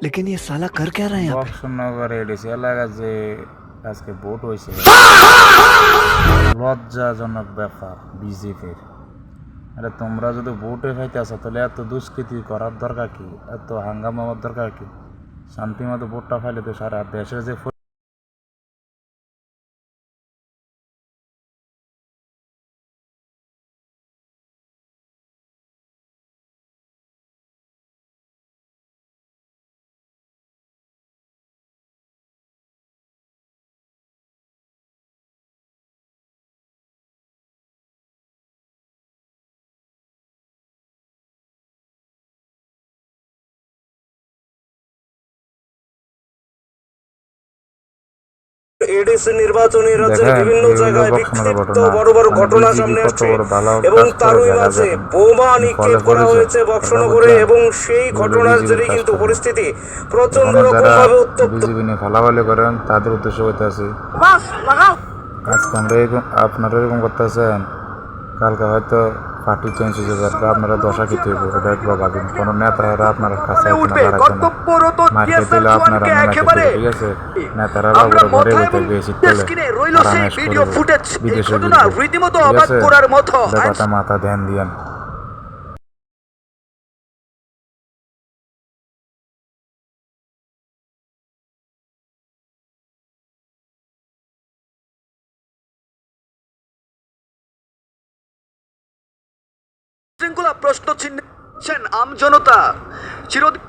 लेकिन ये साला कर क्या रहा है यहाँ पे? বক্সনগর এডিসি এলাকা যে আজকে ভোট হয়েছে, লজ্জাজনক ব্যাপার বিজেপির। আরে তোমরা যদি ভোটে পাইতেছ তাহলে এত দুষ্কৃতি করার দরকার কি, এত হাঙ্গামা হওয়ার দরকার কি? শান্তি মতো ভোটটা পাইলে তো সারা দেশের যে এডিসি নির্বাচনী রাজ্যের দেখেন, বিভিন্ন এই হলো জায়গায় বক্সনগর বিক্ষিপ্ত ঘটনা। বড় বড় মানে ঘটনা বিজেপি সামনে কত আসছে বড় ভালো এবং কাজ করে তারই দেখা মাঝে যায়। বোমা ফলে নিক্ষেপ করা পরিচয় হয়েছে কথা বক্সনগরে বুঝলেন, এবং সেই এগুলো ঘটনার বিজেপির জেরেই কাজ কিন্তু করে। পরিস্থিতি প্রচন্ড এখনো যারা রকমভাবে উত্তপ্ত। বিজেপি নিয়ে ফালাফালি করেন তাদের উদ্দেশ্য হইতে আছে, আজকে আমরা এরকম আপনারা এরকম করতেছেন, কালকে হয়তো পার্টি চেঞ্জ হয়ে যাবে, আর আপনারা দশা খেতে হইব। এটা একবার ভাবেন, কোনো নেতারা আপনার কাছে আসতে না, দাঁড়াতে না। মার খেতে হলে আপনারা না খেতে হবে, ঠিক আছে? নেতারা বাবুরা ঘরে বইতে বেশি তোলে আরামেশ করে বিদেশে ঘুরবে, ঠিক আছে? এটা কথা মাথা ধ্যান দিয়েন। শৃঙ্খলা প্রশ্ন চিহ্ন আম জনতা চিরদিন